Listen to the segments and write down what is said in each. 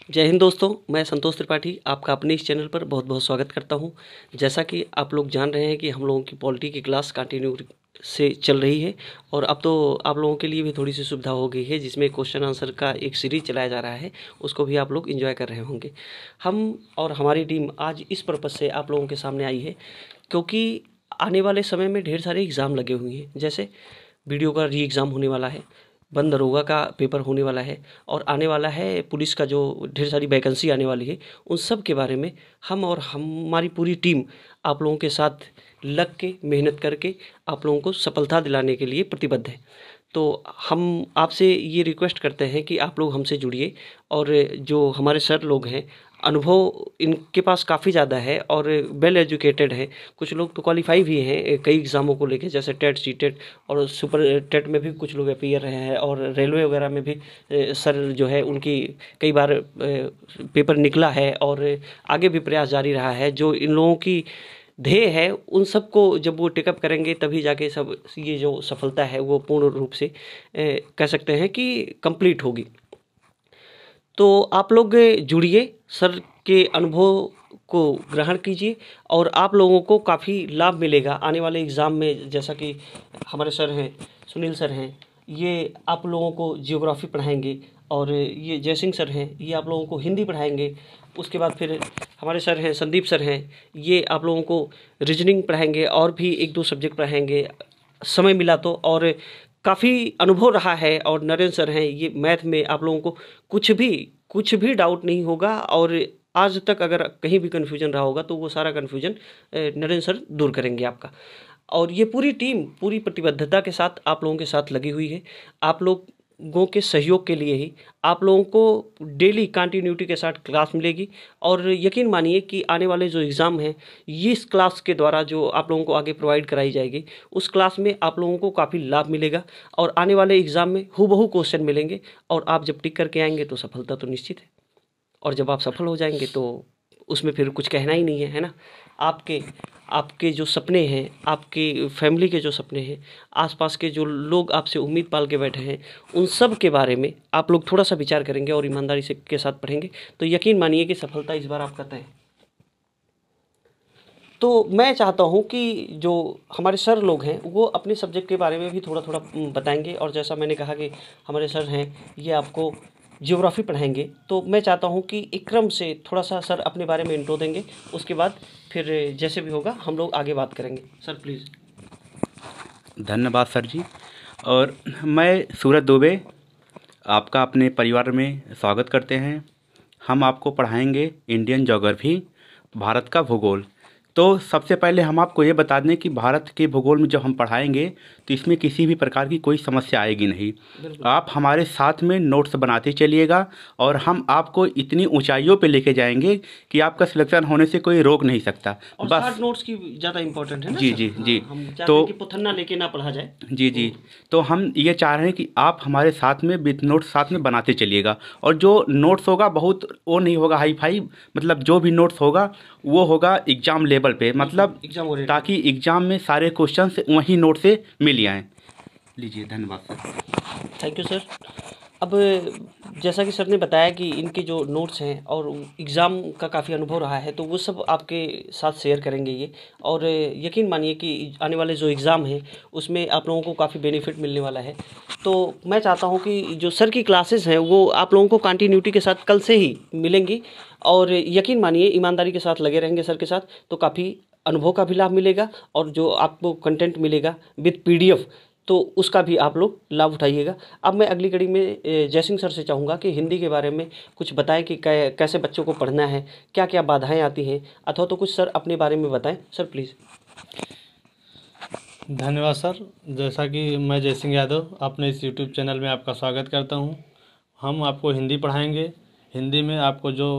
जय हिंद दोस्तों, मैं संतोष त्रिपाठी आपका अपने इस चैनल पर बहुत बहुत स्वागत करता हूं। जैसा कि आप लोग जान रहे हैं कि हम लोगों की पॉलिटी की क्लास कंटिन्यू से चल रही है और अब तो आप लोगों के लिए भी थोड़ी सी सुविधा हो गई है, जिसमें क्वेश्चन आंसर का एक सीरीज चलाया जा रहा है। उसको भी आप लोग एंजॉय कर रहे होंगे। हम और हमारी टीम आज इस पर्पज़ से आप लोगों के सामने आई है क्योंकि आने वाले समय में ढेर सारे एग्ज़ाम लगे हुए हैं। जैसे वीडियो का री एग्ज़ाम होने वाला है, वन दरोगा का पेपर होने वाला है और आने वाला है पुलिस का, जो ढेर सारी वैकेंसी आने वाली है। उन सब के बारे में हम और हमारी पूरी टीम आप लोगों के साथ लग के मेहनत करके आप लोगों को सफलता दिलाने के लिए प्रतिबद्ध है। तो हम आपसे ये रिक्वेस्ट करते हैं कि आप लोग हमसे जुड़िए और जो हमारे सर लोग हैं, अनुभव इनके पास काफ़ी ज़्यादा है और वेल एजुकेटेड है। कुछ लोग तो क्वालिफाई भी हैं कई एग्ज़ामों को लेके, जैसे टेट, सीटेट और सुपर टेट में भी कुछ लोग अपीयर रहे हैं और रेलवे वगैरह में भी सर जो है उनकी कई बार पेपर निकला है और आगे भी प्रयास जारी रहा है। जो इन लोगों की ध्येय है उन सब को जब वो टेकअप करेंगे तभी जाके सब ये जो सफलता है वो पूर्ण रूप से कह सकते हैं कि कंप्लीट होगी। तो आप लोग जुड़िए, सर के अनुभव को ग्रहण कीजिए और आप लोगों को काफ़ी लाभ मिलेगा आने वाले एग्ज़ाम में। जैसा कि हमारे सर हैं, सुनील सर हैं, ये आप लोगों को जियोग्राफी पढ़ाएंगे और ये जयसिंह सर हैं, ये आप लोगों को हिंदी पढ़ाएंगे। उसके बाद फिर हमारे सर हैं, संदीप सर हैं, ये आप लोगों को रीजनिंग पढ़ाएंगे और भी एक दो सब्जेक्ट पढ़ाएंगे समय मिला तो। और काफ़ी अनुभव रहा है। और नरेंद्र सर हैं, ये मैथ में आप लोगों को कुछ भी डाउट नहीं होगा और आज तक अगर कहीं भी कन्फ्यूजन रहा होगा तो वो सारा कन्फ्यूजन नरेंद्र सर दूर करेंगे आपका। और ये पूरी टीम पूरी प्रतिबद्धता के साथ आप लोगों के साथ लगी हुई है। आप लोगों के सहयोग के लिए ही आप लोगों को डेली कंटिन्यूटी के साथ क्लास मिलेगी और यकीन मानिए कि आने वाले जो एग्ज़ाम हैं, ये इस क्लास के द्वारा जो आप लोगों को आगे प्रोवाइड कराई जाएगी, उस क्लास में आप लोगों को काफ़ी लाभ मिलेगा और आने वाले एग्ज़ाम में हूबहू क्वेश्चन मिलेंगे और आप जब टिक करके आएंगे तो सफलता तो निश्चित है। और जब आप सफल हो जाएंगे तो उसमें फिर कुछ कहना ही नहीं है ना। आपके जो सपने हैं, आपकी फैमिली के जो सपने हैं, आसपास के जो लोग आपसे उम्मीद पाल के बैठे हैं, उन सब के बारे में आप लोग थोड़ा सा विचार करेंगे और ईमानदारी से के साथ पढ़ेंगे तो यकीन मानिए कि सफलता इस बार आपका तय है। तो मैं चाहता हूं कि जो हमारे सर लोग हैं वो अपने सब्जेक्ट के बारे में भी थोड़ा थोड़ा बताएंगे। और जैसा मैंने कहा कि हमारे सर हैं, ये आपको जियोग्राफी पढ़ाएंगे, तो मैं चाहता हूं कि एक क्रम से थोड़ा सा सर अपने बारे में इंट्रो देंगे। उसके बाद फिर जैसे भी होगा हम लोग आगे बात करेंगे। Sir please. धन्यवाद सर जी। और मैं सूरज दुबे आपका अपने परिवार में स्वागत करते हैं। हम आपको पढ़ाएंगे इंडियन ज्योग्राफी, भारत का भूगोल। तो सबसे पहले हम आपको ये बता दें कि भारत के भूगोल में जब हम पढ़ाएंगे तो इसमें किसी भी प्रकार की कोई समस्या आएगी नहीं। आप हमारे साथ में नोट्स बनाते चलिएगा और हम आपको इतनी ऊंचाइयों पे लेके जाएंगे कि आपका सिलेक्शन होने से कोई रोक नहीं सकता। और बस शार्ट नोट्स की ज़्यादा इंपॉर्टेंट है ना जी सर? जी जी। हम चाहते तो हैं कि पुथन्ना लेके ना पढ़ा जाए। जी जी। तो हम ये चाह रहे हैं कि आप हमारे साथ में विथ नोट्स साथ में बनाते चलिएगा और जो नोट्स होगा बहुत वो नहीं होगा हाई फाई, मतलब जो भी नोट्स होगा वो होगा एग्ज़ाम लेवल पे, मतलब एग्जाम ओरिएंटेड, ताकि एग्ज़ाम में सारे क्वेश्चन वही नोट से मिल आएँ। लीजिए, धन्यवाद सर। Thank you sir. अब जैसा कि सर ने बताया कि इनके जो नोट्स हैं और एग्ज़ाम का काफ़ी अनुभव रहा है, तो वो सब आपके साथ शेयर करेंगे ये। और यकीन मानिए कि आने वाले जो एग्ज़ाम हैं उसमें आप लोगों को काफ़ी बेनिफिट मिलने वाला है। तो मैं चाहता हूं कि जो सर की क्लासेस हैं वो आप लोगों को कंटिन्यूटी के साथ कल से ही मिलेंगी और यकीन मानिए ईमानदारी के साथ लगे रहेंगे सर के साथ तो काफ़ी अनुभव का भी लाभ मिलेगा और जो आपको कंटेंट मिलेगा विद PDF, तो उसका भी आप लोग लाभ उठाइएगा। अब मैं अगली कड़ी में जयसिंह सर से चाहूँगा कि हिंदी के बारे में कुछ बताएं कि कैसे बच्चों को पढ़ना है, क्या क्या बाधाएं आती हैं, अथवा तो कुछ सर अपने बारे में बताएं। Sir please. धन्यवाद सर। जैसा कि मैं जयसिंह यादव अपने इस यूट्यूब चैनल में आपका स्वागत करता हूं। हम आपको हिंदी पढ़ाएंगे। हिंदी में आपको जो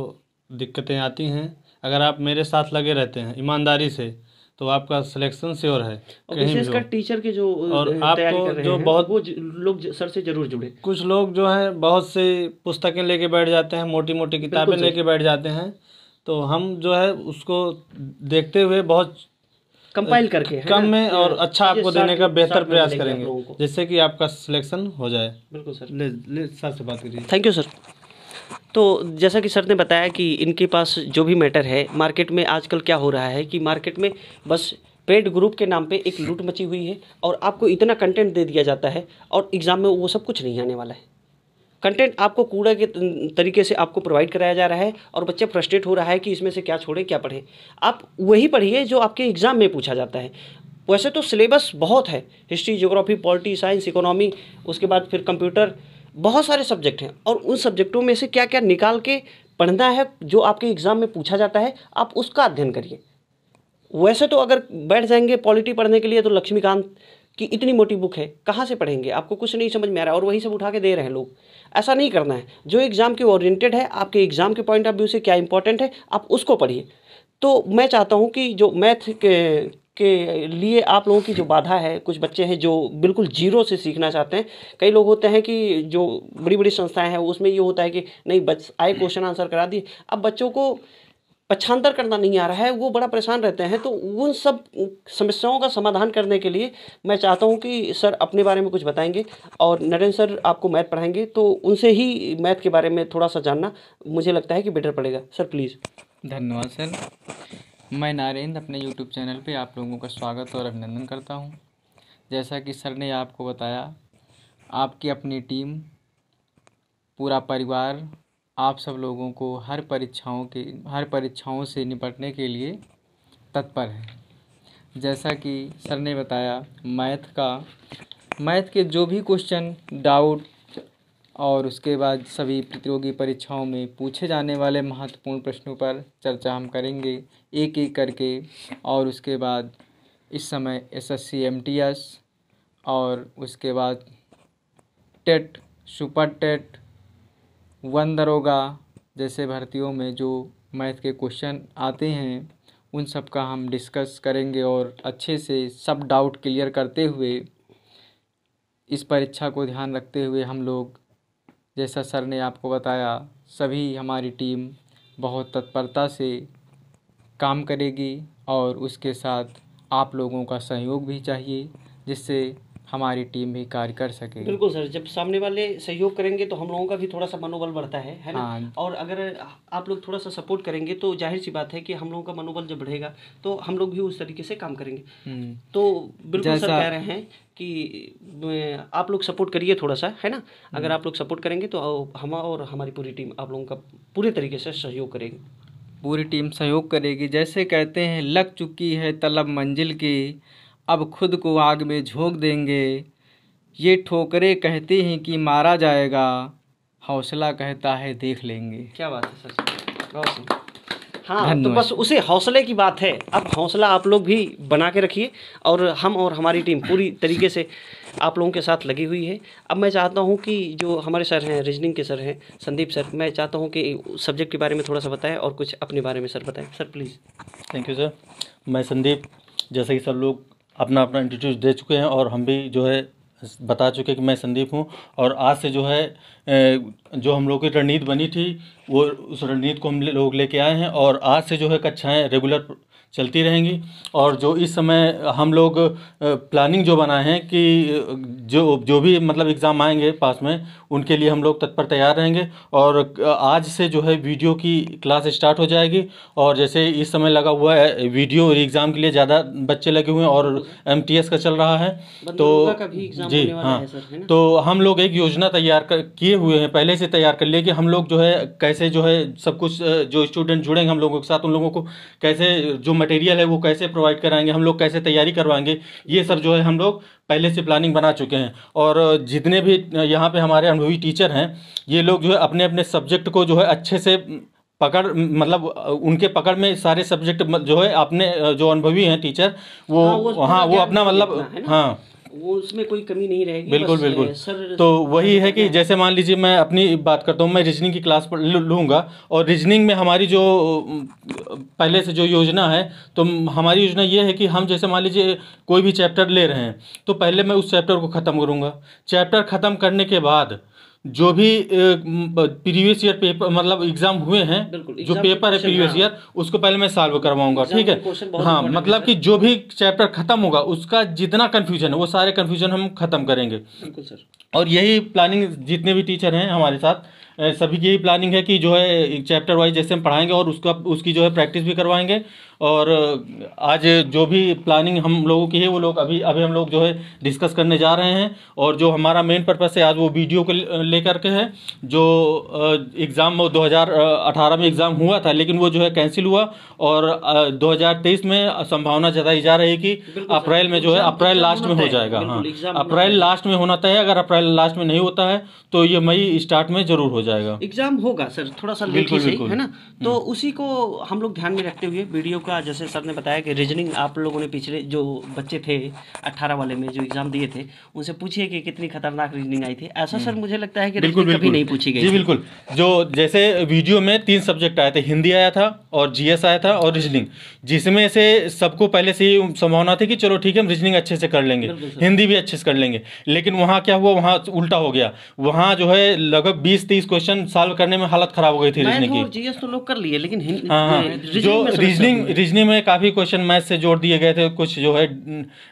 दिक्कतें आती हैं, अगर आप मेरे साथ लगे रहते हैं ईमानदारी से, तो आपका सिलेक्शन श्योर है और कहीं भी विशेषकर हो। टीचर के जो और तैयारी कर आपको रहे जो हैं बहुत वो लोग सर से जरूर जुड़े। कुछ लोग जो हैं बहुत से पुस्तकें लेके बैठ जाते हैं, मोटी मोटी किताबें बिल्कुल सर। लेके बैठ जाते हैं, तो हम जो है उसको देखते हुए बहुत कंपाइल करके है कम ना, में और अच्छा चीजें आपको देने का शार्ट बेहतर में प्रयास मिलेंगे आप करेंगे, लोगों को। जिससे कि आपका सिलेक्शन हो जाए। बिल्कुल सर। ले सर से बात करिए। Thank you sir. तो जैसा कि सर ने बताया कि इनके पास जो भी मैटर है, मार्केट में आजकल क्या हो रहा है कि मार्केट में बस पेड ग्रुप के नाम पे एक लूट मची हुई है और आपको इतना कंटेंट दे दिया जाता है और एग्ज़ाम में वो सब कुछ नहीं आने वाला है। कंटेंट आपको कूड़ा के तरीके से आपको प्रोवाइड कराया जा रहा है और बच्चे फ्रस्ट्रेट हो रहा है कि इसमें से क्या छोड़ें क्या पढ़ें। आप वही पढ़िए जो आपके एग्ज़ाम में पूछा जाता है। वैसे तो सिलेबस बहुत है, history, geography, polity, science, economy, उसके बाद फिर कंप्यूटर, बहुत सारे सब्जेक्ट हैं और उन सब्जेक्टों में से क्या क्या निकाल के पढ़ना है जो आपके एग्ज़ाम में पूछा जाता है, आप उसका अध्ययन करिए। वैसे तो अगर बैठ जाएंगे पॉलिटी पढ़ने के लिए तो लक्ष्मीकांत की इतनी मोटी बुक है, कहाँ से पढ़ेंगे, आपको कुछ नहीं समझ में आ रहा है और वही सब उठा के दे रहे हैं लोग। ऐसा नहीं करना है। जो एग्ज़ाम के ओरिएंटेड है, आपके एग्ज़ाम के पॉइंट ऑफ व्यू से क्या इंपॉर्टेंट है, आप उसको पढ़िए। तो मैं चाहता हूँ कि जो मैथ के लिए आप लोगों की जो बाधा है, कुछ बच्चे हैं जो बिल्कुल जीरो से सीखना चाहते हैं। कई लोग होते हैं कि जो बड़ी बड़ी संस्थाएं हैं उसमें ये होता है कि नहीं बस आए क्वेश्चन आंसर करा दिए, अब बच्चों को पक्षांतर करना नहीं आ रहा है, वो बड़ा परेशान रहते हैं। तो उन सब समस्याओं का समाधान करने के लिए मैं चाहता हूं कि सर अपने बारे में कुछ बताएंगे और नरेंद्र सर आपको मैथ पढ़ाएंगे, तो उनसे ही मैथ के बारे में थोड़ा सा जानना मुझे लगता है कि बेटर पड़ेगा। Sir please. धन्यवाद सर। मैं नरेंद्र अपने यूट्यूब चैनल पे आप लोगों का स्वागत और अभिनंदन करता हूं। जैसा कि सर ने आपको बताया, आपकी अपनी टीम, पूरा परिवार, आप सब लोगों को हर परीक्षाओं से निपटने के लिए तत्पर है। जैसा कि सर ने बताया, मैथ के जो भी क्वेश्चन, डाउट और उसके बाद सभी प्रतियोगी परीक्षाओं में पूछे जाने वाले महत्वपूर्ण प्रश्नों पर चर्चा हम करेंगे एक एक करके। और उसके बाद इस समय SSC MTS और उसके बाद टेट, सुपर टेट, वन दरोगा जैसे भर्तियों में जो मैथ के क्वेश्चन आते हैं उन सब का हम डिस्कस करेंगे और अच्छे से सब डाउट क्लियर करते हुए इस परीक्षा को ध्यान रखते हुए हम लोग, जैसा सर ने आपको बताया, सभी हमारी टीम बहुत तत्परता से काम करेगी और उसके साथ आप लोगों का सहयोग भी चाहिए जिससे हमारी टीम भी कार्य कर सके। बिल्कुल सर, जब सामने वाले सहयोग करेंगे तो हम लोगों का भी थोड़ा सा मनोबल बढ़ता है ना। हाँ। और अगर आप लोग थोड़ा सा सपोर्ट करेंगे तो जाहिर सी बात है कि हम लोगों का मनोबल जब बढ़ेगा तो हम लोग भी उस तरीके से काम करेंगे। तो बिल्कुल सर कह रहे हैं कि आप लोग सपोर्ट करिए थोड़ा सा, है ना। अगर आप लोग सपोर्ट करेंगे तो हम और हमारी पूरी टीम आप लोगों का पूरे तरीके से सहयोग करेगी। पूरी टीम सहयोग करेगी। जैसे कहते हैं, लग चुकी है तलब मंजिल की, अब खुद को आग में झोंक देंगे। ये ठोकरे कहते हैं कि मारा जाएगा, हौसला कहता है देख लेंगे। क्या बात है सर, बहुत सही। हाँ, तो बस उसे हौसले की बात है। अब हौसला आप लोग भी बना के रखिए और हम और हमारी टीम पूरी तरीके से आप लोगों के साथ लगी हुई है। अब मैं चाहता हूं कि जो हमारे सर हैं, रीजनिंग के सर हैं संदीप सर, मैं चाहता हूं कि सब्जेक्ट के बारे में थोड़ा सा बताएं और कुछ अपने बारे में सर बताएं। Sir please. Thank you sir. मैं संदीप, जैसे कि सब लोग अपना अपना इंट्रोड्यूस दे चुके हैं और हम भी जो है बता चुके कि मैं संदीप हूं और आज से जो है जो हम लोग की रणनीति बनी थी वो उस रणनीति को हम लोग लेके आए हैं और आज से जो है कक्षाएं रेगुलर चलती रहेंगी। और जो इस समय हम लोग प्लानिंग जो बनाए हैं कि जो भी मतलब एग्ज़ाम आएंगे पास में, उनके लिए हम लोग तत्पर तैयार रहेंगे। और आज से जो है वीडियो की क्लास स्टार्ट हो जाएगी और जैसे इस समय लगा हुआ है वीडियो और एग्ज़ाम के लिए ज़्यादा बच्चे लगे हुए हैं और MTS का चल रहा है, तो जी हाँ, तो हम लोग एक योजना तैयार किए हुए हैं, पहले से तैयार कर लिए कि हम लोग जो है कैसे जो है सब कुछ जो स्टूडेंट जुड़ेंगे हम लोगों के साथ, उन लोगों को कैसे जो मटेरियल है वो कैसे प्रोवाइड कराएंगे, हम लोग कैसे तैयारी करवाएंगे, ये सब जो है हम लोग पहले से प्लानिंग बना चुके हैं। और जितने भी यहाँ पे हमारे अनुभवी टीचर हैं, ये लोग जो है अपने अपने सब्जेक्ट को जो है अच्छे से पकड़, मतलब उनके पकड़ में सारे सब्जेक्ट जो है अपने जो अनुभवी हैं वो अपना मतलब हाँ वो उसमें कोई कमी नहीं रहेगी। बिल्कुल बिल्कुल। तो वही है कि जैसे मान लीजिए मैं अपनी बात करता हूँ, मैं रीजनिंग की क्लास लूँगा और रीजनिंग में हमारी जो पहले से जो योजना है, तो हमारी योजना ये है कि हम जैसे मान लीजिए कोई भी चैप्टर ले रहे हैं तो पहले मैं उस चैप्टर को ख़त्म करूँगा। चैप्टर ख़त्म करने के बाद जो भी प्रीवियस ईयर पेपर मतलब एग्जाम हुए हैं, जो पेपर है प्रीवियस ईयर, उसको पहले मैं सॉल्व करवाऊंगा। ठीक है, हाँ, मतलब कि जो भी चैप्टर खत्म होगा उसका जितना कंफ्यूजन है वो सारे कंफ्यूजन हम खत्म करेंगे। बिल्कुल सर। और यही प्लानिंग जितने भी टीचर हैं हमारे साथ सभी की यही प्लानिंग है कि जो है चैप्टर वाइज जैसे हम पढ़ाएंगे और उसकी जो है प्रैक्टिस भी करवाएंगे। और आज जो भी प्लानिंग हम लोगों की है वो लोग अभी अभी हम लोग जो है डिस्कस करने जा रहे हैं। और जो हमारा मेन पर्पस है आज वो वीडियो को लेकर के है। जो एग्ज़ाम 2018 में एग्ज़ाम हुआ था लेकिन वो जो है कैंसिल हुआ और 2023 में संभावना जताई जा रही है कि अप्रैल में जो है अप्रैल लास्ट में हो जाएगा। हाँ, अप्रैल लास्ट में होना तय है। अगर अप्रैल लास्ट में नहीं होता है तो ये मई स्टार्ट में जरूर हो जाएगा। एग्जाम होगा सर, थोड़ा सा लेट ही सही, है ना। तो उसी को हम लोग ध्यान में रखते हुए वीडियो का, जैसे सर ने बताया कि रीजनिंग आप लोगों ने पिछले जो बच्चे थे 18 वाले में जो एग्जाम दिए थे उनसे पूछिए कि कितनी खतरनाक रीजनिंग आई थी। ऐसा सर मुझे लगता है कि रीजनिंग कभी नहीं पूछी गई। जी बिल्कुल। जो जैसे वीडियो में 3 सब्जेक्ट आए थे, हिंदी आया था और जीएस आया था और रीजनिंग, जिसमें से सबको पहले से ही संभावना थी कि चलो ठीक है हम रीजनिंग अच्छे से कर लेंगे, हिंदी भी अच्छे से कर लेंगे। लेकिन वहाँ क्या हुआ, वहाँ उल्टा हो गया। वहाँ जो है लगभग 20-30 क्वेश्चन सॉल्व करने में हालत खराब हो गई थी रीजनिंग की। जीएस तो लोग कर लिए लेकिन जो रीजनिंग में काफ़ी क्वेश्चन मैथ से जोड़ दिए गए थे, कुछ जो है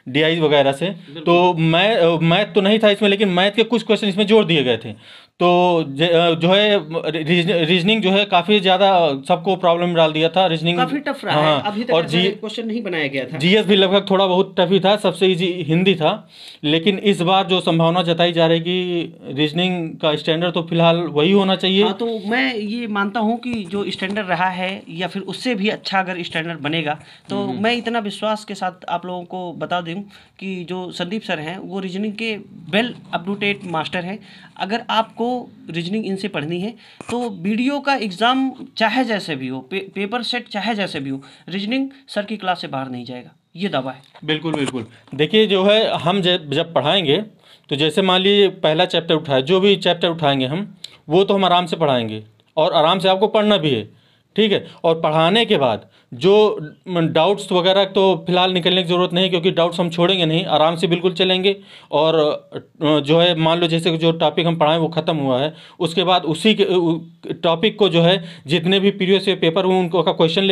डीआई वगैरह से। तो मैथ तो नहीं था इसमें लेकिन मैथ के कुछ क्वेश्चन इसमें जोड़ दिए गए थे। तो जो है रीजनिंग जो है काफ़ी ज़्यादा सबको प्रॉब्लम डाल दिया था। रीजनिंग काफ़ी टफ रहा है, अभी तक ऐसा क्वेश्चन नहीं बनाया गया था। जीएस भी लगभग थोड़ा बहुत टफ ही था, सबसे इजी हिंदी था। लेकिन इस बार जो संभावना जताई जा रही है कि रीजनिंग का स्टैंडर्ड तो फिलहाल वही होना चाहिए। हाँ, तो मैं ये मानता हूँ कि जो स्टैंडर्ड रहा है या फिर उससे भी अच्छा अगर स्टैंडर्ड बनेगा तो मैं इतना विश्वास के साथ आप लोगों को बता दूँ कि जो संदीप सर हैं वो रीजनिंग के well up to date master हैं। अगर आपको रीजनिंग इनसे पढ़नी है तो वीडियो का एग्ज़ाम चाहे जैसे भी हो, पेपर सेट चाहे जैसे भी हो, रीजनिंग सर की क्लास से बाहर नहीं जाएगा, ये दावा है। बिल्कुल बिल्कुल। देखिए जो है हम जब पढ़ाएंगे तो जैसे मान लीजिए पहला चैप्टर उठाए, जो भी चैप्टर उठाएंगे हम वो तो हम आराम से पढ़ाएंगे और आराम से आपको पढ़ना भी है, ठीक है। और पढ़ाने के बाद जो डाउट्स वगैरह तो फिलहाल निकलने की ज़रूरत नहीं, क्योंकि डाउट्स हम छोड़ेंगे नहीं, आराम से बिल्कुल चलेंगे। और जो है मान लो जैसे जो टॉपिक हम पढ़ाएं वो ख़त्म हुआ है, उसके बाद उसी के टॉपिक को जो है जितने भी प्रीवियस पेपर हुए उनको का क्वेश्चन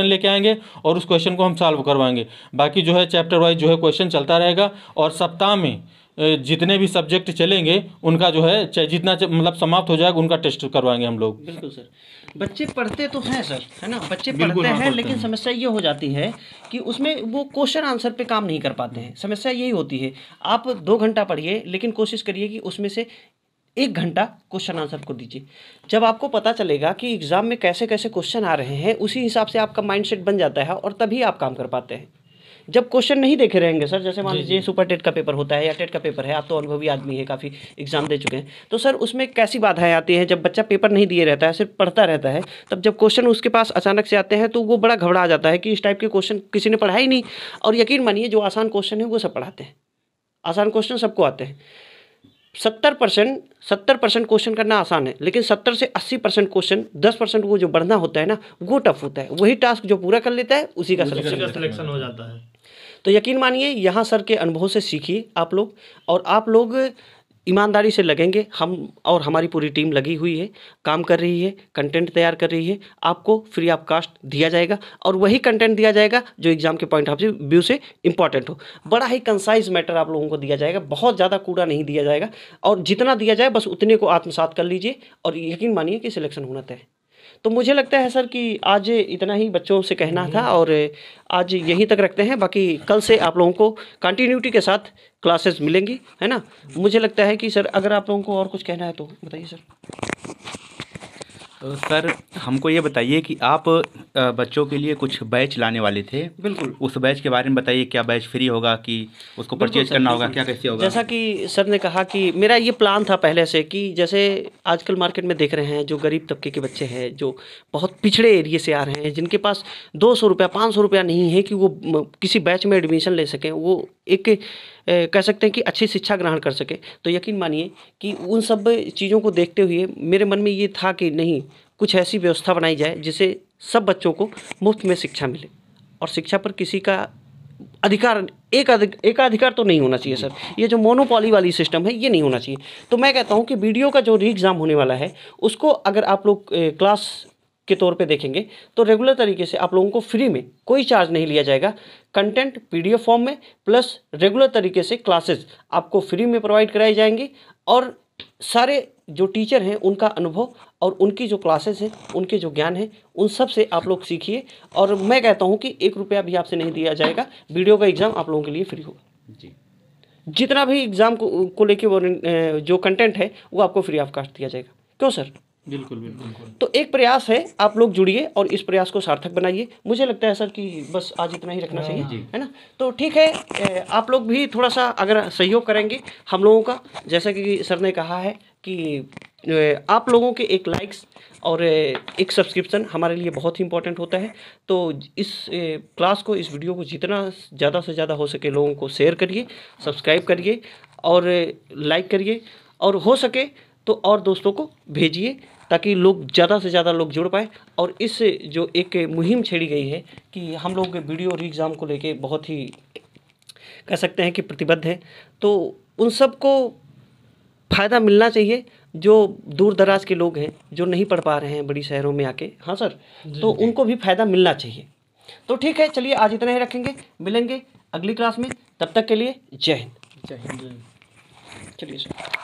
लेके आएंगे और उस क्वेश्चन को हम सॉल्व करवाएंगे। बाकी जो है चैप्टर वाइज जो है क्वेश्चन चलता रहेगा। और सप्ताह में जितने भी सब्जेक्ट चलेंगे उनका जो है जितना मतलब समाप्त हो जाएगा उनका टेस्ट करवाएंगे हम लोग। बिल्कुल सर। बच्चे पढ़ते तो हैं सर, है ना, बच्चे पढ़ते हैं लेकिन समस्या ये हो जाती है कि उसमें वो क्वेश्चन आंसर पे काम नहीं कर पाते हैं। समस्या यही होती है। आप 2 घंटा पढ़िए लेकिन कोशिश करिए कि उसमें से 1 घंटा क्वेश्चन आंसर को दीजिए। जब आपको पता चलेगा कि एग्ज़ाम में कैसे कैसे क्वेश्चन आ रहे हैं उसी हिसाब से आपका माइंडसेट बन जाता है और तभी आप काम कर पाते हैं। जब क्वेश्चन नहीं देखे रहेंगे सर, जैसे मान लीजिए सुपर टेट का पेपर होता है या टेट का पेपर है, आप तो अनुभवी आदमी है, काफ़ी एग्जाम दे चुके हैं, तो सर उसमें कैसी बाधाएं आती हैं। जब बच्चा पेपर नहीं दिए रहता है, सिर्फ पढ़ता रहता है, तब जब क्वेश्चन उसके पास अचानक से आते हैं तो वो बड़ा घबरा जाता है कि इस टाइप के क्वेश्चन किसी ने पढ़ा ही नहीं। और यकीन मानिए जो आसान क्वेश्चन है वो सब पढ़ाते हैं, आसान क्वेश्चन सबको आते हैं। 70% क्वेश्चन करना आसान है, लेकिन 70 से 80% क्वेश्चन, 10% वो जो बढ़ना होता है ना, वो टफ होता है। वही टास्क जो पूरा कर लेता है उसी का सिलेक्शन हो जाता है। तो यकीन मानिए यहाँ सर के अनुभव से सीखिए आप लोग, और आप लोग ईमानदारी से लगेंगे। हम और हमारी पूरी टीम लगी हुई है, काम कर रही है, कंटेंट तैयार कर रही है। आपको फ्री ऑफ कास्ट दिया जाएगा और वही कंटेंट दिया जाएगा जो एग्जाम के पॉइंट ऑफ व्यू से इंपॉर्टेंट हो। बड़ा ही कंसाइज मैटर आप लोगों को दिया जाएगा, बहुत ज़्यादा कूड़ा नहीं दिया जाएगा। और जितना दिया जाए बस उतने को आत्मसात कर लीजिए और यकीन मानिए कि सिलेक्शन होना तय है। तो मुझे लगता है सर कि आज इतना ही बच्चों से कहना था और आज यहीं तक रखते हैं। बाकी कल से आप लोगों को कंटिन्यूटी के साथ क्लासेस मिलेंगी, है ना। मुझे लगता है कि सर अगर आप लोगों को और कुछ कहना है तो बताइए सर। सर हमको ये बताइए कि आप बच्चों के लिए कुछ बैच लाने वाले थे। बिल्कुल। उस बैच के बारे में बताइए, क्या बैच फ्री होगा कि उसको परचेज करना होगा, क्या कैसे होगा? जैसा कि सर ने कहा कि मेरा ये प्लान था पहले से कि जैसे आजकल मार्केट में देख रहे हैं जो गरीब तबके के बच्चे हैं, जो बहुत पिछड़े एरिया से आ रहे हैं, जिनके पास 200 रुपया 500 रुपया नहीं है कि वो किसी बैच में एडमिशन ले सकें, वो एक कह सकते हैं कि अच्छी शिक्षा ग्रहण कर सके। तो यकीन मानिए कि उन सब चीज़ों को देखते हुए मेरे मन में ये था कि नहीं, कुछ ऐसी व्यवस्था बनाई जाए जिससे सब बच्चों को मुफ्त में शिक्षा मिले। और शिक्षा पर किसी का अधिकार, एकाधिकार तो नहीं होना चाहिए सर। ये जो मोनोपॉली वाली सिस्टम है ये नहीं होना चाहिए। तो मैं कहता हूँ कि वीडियो का जो री एग्ज़ाम होने वाला है उसको अगर आप लोग क्लास के तौर पे देखेंगे तो रेगुलर तरीके से आप लोगों को फ्री में कोई चार्ज नहीं लिया जाएगा। कंटेंट पीडीएफ फॉर्म में प्लस रेगुलर तरीके से क्लासेस आपको फ्री में प्रोवाइड कराई जाएंगी और सारे जो टीचर हैं उनका अनुभव और उनकी जो क्लासेस हैं, उनके जो ज्ञान है, उन सब से आप लोग सीखिए। और मैं कहता हूँ कि 1 रुपया भी आपसे नहीं दिया जाएगा। वीडियो का एग्ज़ाम आप लोगों के लिए फ्री होगा जी। जितना भी एग्ज़ाम को लेके वो जो कंटेंट है वो आपको फ्री ऑफ कॉस्ट दिया जाएगा। क्यों सर? बिल्कुल बिल्कुल। तो एक प्रयास है, आप लोग जुड़िए और इस प्रयास को सार्थक बनाइए। मुझे लगता है सर कि बस आज इतना ही रखना चाहिए, है ना? तो ठीक है, आप लोग भी थोड़ा सा अगर सहयोग करेंगे हम लोगों का, जैसा कि सर ने कहा है कि आप लोगों के एक लाइक्स और एक सब्सक्रिप्शन हमारे लिए बहुत ही इंपॉर्टेंट होता है। तो इस क्लास को, इस वीडियो को जितना ज़्यादा से ज़्यादा हो सके लोगों को शेयर करिए, सब्सक्राइब करिए और लाइक करिए, और हो सके तो और दोस्तों को भेजिए ताकि लोग ज़्यादा से ज़्यादा लोग जुड़ पाए। और इस जो एक मुहिम छेड़ी गई है कि हम लोग वीडियो और एग्ज़ाम को लेके बहुत ही कह सकते हैं कि प्रतिबद्ध हैं, तो उन सब को फ़ायदा मिलना चाहिए। जो दूर दराज के लोग हैं, जो नहीं पढ़ पा रहे हैं बड़ी शहरों में आके, हाँ सर, तो उनको भी फ़ायदा मिलना चाहिए। तो ठीक है, चलिए आज इतना ही रखेंगे, मिलेंगे अगली क्लास में। तब तक के लिए जय हिंद। जय हिंद। चलिए सर।